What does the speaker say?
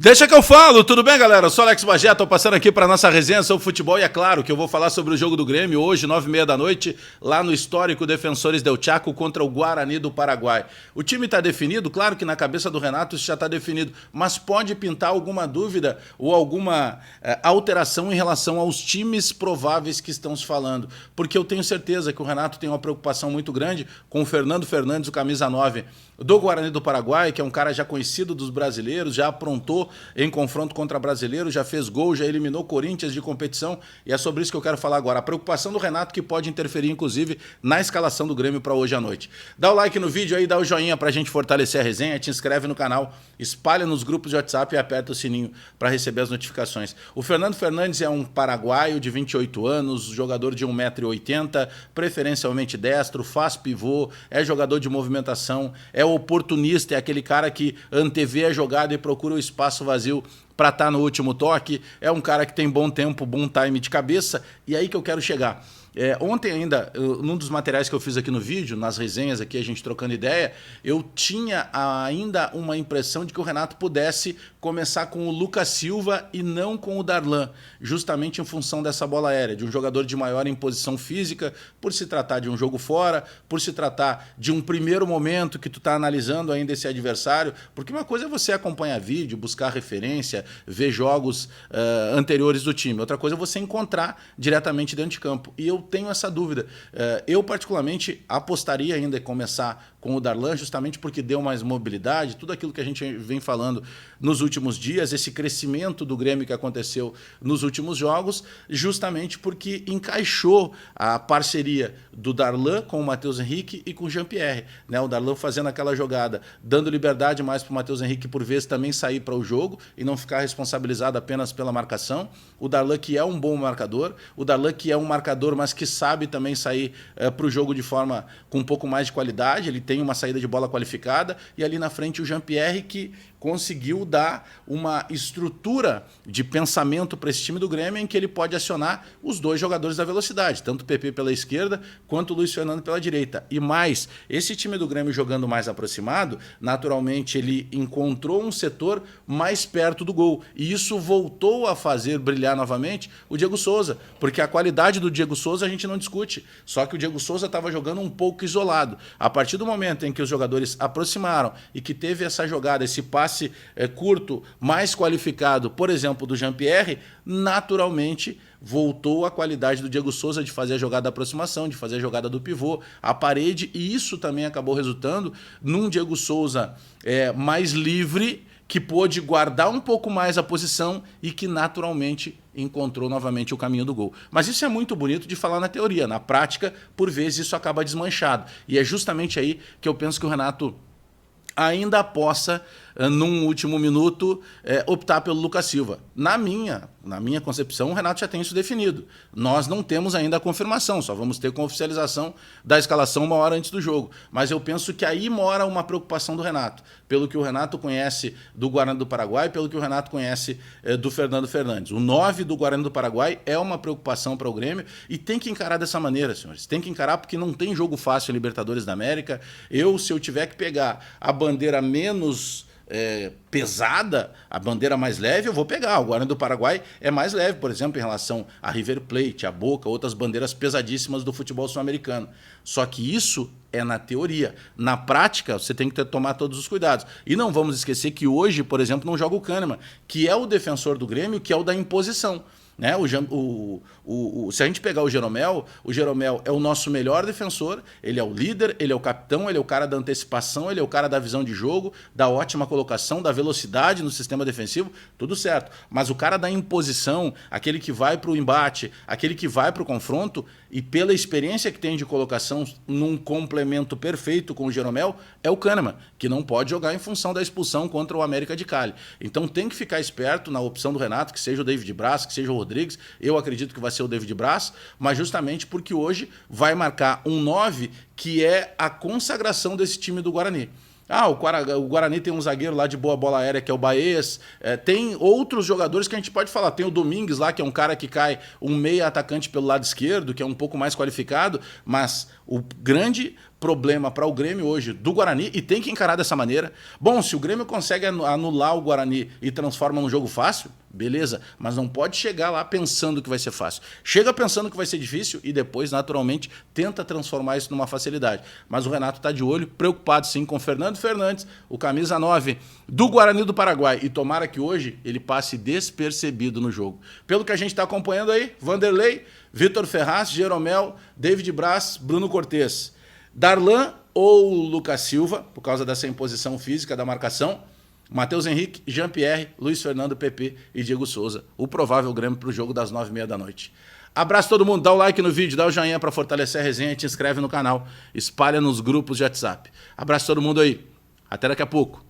Deixa que eu falo, tudo bem, galera? Eu sou Alex Bagé, tô passando aqui para nossa resenha sobre futebol e é claro que eu vou falar sobre o jogo do Grêmio hoje, 9h30 da noite, lá no histórico Defensores del Chaco contra o Guarani do Paraguai. O time está definido? Claro que na cabeça do Renato isso já está definido, mas pode pintar alguma dúvida ou alguma alteração em relação aos times prováveis que estão se falando, porque eu tenho certeza que o Renato tem uma preocupação muito grande com o Fernando Fernandes, o camisa 9 do Guarani do Paraguai, que é um cara já conhecido dos brasileiros, já aprontou em confronto contra brasileiro, já fez gol, já eliminou Corinthians de competição, e é sobre isso que eu quero falar agora. A preocupação do Renato que pode interferir, inclusive, na escalação do Grêmio para hoje à noite. Dá o like no vídeo aí, dá o joinha pra gente fortalecer a resenha, te inscreve no canal, espalha nos grupos de WhatsApp e aperta o sininho para receber as notificações. O Fernando Fernandes é um paraguaio de 28 anos, jogador de 1,80 m, preferencialmente destro, faz pivô, é jogador de movimentação, é oportunista, é aquele cara que antevê a jogada e procura o espaço vazio para estar no último toque, é um cara que tem bom tempo, bom time de cabeça, e aí que eu quero chegar. Ontem ainda, num dos materiais que eu fiz aqui no vídeo, nas resenhas aqui, a gente trocando ideia, eu tinha ainda uma impressão de que o Renato pudesse começar com o Lucas Silva e não com o Darlan, justamente em função dessa bola aérea, de um jogador de maior imposição física, por se tratar de um jogo fora, por se tratar de um primeiro momento que tu está analisando ainda esse adversário, porque uma coisa é você acompanhar vídeo, buscar referência, ver jogos anteriores do time, outra coisa é você encontrar diretamente dentro de campo, e eu tenho essa dúvida. Eu, particularmente, apostaria ainda em começar com o Darlan, justamente porque deu mais mobilidade, tudo aquilo que a gente vem falando nos últimos dias, esse crescimento do Grêmio que aconteceu nos últimos jogos, justamente porque encaixou a parceria do Darlan com o Matheus Henrique e com o Jean-Pierre, né? O Darlan fazendo aquela jogada, dando liberdade mais para o Matheus Henrique, por vezes também sair para o jogo e não ficar responsabilizado apenas pela marcação. O Darlan que é um bom marcador, o Darlan que é um marcador, mas que sabe também sair para o jogo de forma com um pouco mais de qualidade, ele tem uma saída de bola qualificada, e ali na frente o Jean-Pierre que conseguiu dar uma estrutura de pensamento para esse time do Grêmio em que ele pode acionar os dois jogadores da velocidade, tanto o PP pela esquerda quanto o Luiz Fernando pela direita. E mais, esse time do Grêmio jogando mais aproximado, naturalmente ele encontrou um setor mais perto do gol, e isso voltou a fazer brilhar novamente o Diego Souza, porque a qualidade do Diego Souza a gente não discute, só que o Diego Souza estava jogando um pouco isolado. A partir do momento em que os jogadores aproximaram e que teve essa jogada, esse passe curto, mais qualificado, por exemplo, do Jean-Pierre, naturalmente voltou a qualidade do Diego Souza de fazer a jogada da aproximação, de fazer a jogada do pivô, a parede, e isso também acabou resultando num Diego Souza mais livre, que pôde guardar um pouco mais a posição e que naturalmente encontrou novamente o caminho do gol. Mas isso é muito bonito de falar na teoria, na prática, por vezes isso acaba desmanchado. E é justamente aí que eu penso que o Renato ainda possa, num último minuto, optar pelo Lucas Silva. Na minha concepção, o Renato já tem isso definido. Nós não temos ainda a confirmação, só vamos ter com a oficialização da escalação uma hora antes do jogo. Mas eu penso que aí mora uma preocupação do Renato, pelo que o Renato conhece do Guarani do Paraguai, pelo que o Renato conhece do Fernando Fernandes. O 9 do Guarani do Paraguai é uma preocupação para o Grêmio e tem que encarar dessa maneira, senhores. Tem que encarar porque não tem jogo fácil em Libertadores da América. Se eu tiver que pegar a bandeira menos pesada, a bandeira mais leve, eu vou pegar. O Guarani do Paraguai é mais leve, por exemplo, em relação a River Plate, a Boca, outras bandeiras pesadíssimas do futebol sul-americano. Só que isso é na teoria. Na prática, você tem que tomar todos os cuidados. E não vamos esquecer que hoje, por exemplo, não joga o Kahneman, que é o defensor do Grêmio, que é o da imposição. Né? Se a gente pegar o Jeromel é o nosso melhor defensor, ele é o líder, ele é o capitão, ele é o cara da antecipação, ele é o cara da visão de jogo, da ótima colocação, da velocidade no sistema defensivo, tudo certo. Mas o cara da imposição, aquele que vai para o embate, aquele que vai para o confronto, e pela experiência que tem de colocação num complemento perfeito com o Jeromel, é o Kahneman, que não pode jogar em função da expulsão contra o América de Cali. Então tem que ficar esperto na opção do Renato, que seja o David Braz, que seja o Rodrigues. Eu acredito que vai ser o David Braz, mas justamente porque hoje vai marcar um 9 que é a consagração desse time do Guarani. O Guarani tem um zagueiro lá de boa bola aérea, que é o Baez. Tem outros jogadores que a gente pode falar. Tem o Domingues lá, que é um cara que cai um meia atacante pelo lado esquerdo, que é um pouco mais qualificado, mas o grande problema para o Grêmio hoje do Guarani e tem que encarar dessa maneira. Bom, se o Grêmio consegue anular o Guarani e transforma num jogo fácil, beleza, mas não pode chegar lá pensando que vai ser fácil. Chega pensando que vai ser difícil e depois, naturalmente, tenta transformar isso numa facilidade. Mas o Renato está de olho, preocupado sim com o Fernando Fernandes, o camisa 9 do Guarani do Paraguai. E tomara que hoje ele passe despercebido no jogo. Pelo que a gente está acompanhando aí, Vanderlei, Vitor Ferraz, Jeromel, David Braz, Bruno Cortes. Darlan ou Lucas Silva, por causa dessa imposição física da marcação. Matheus Henrique, Jean-Pierre, Luiz Fernando, PP e Diego Souza. O provável Grêmio para o jogo das 9h30 da noite. Abraço todo mundo, dá o like no vídeo, dá o joinha para fortalecer a resenha, te inscreve no canal, espalha nos grupos de WhatsApp. Abraço todo mundo aí. Até daqui a pouco.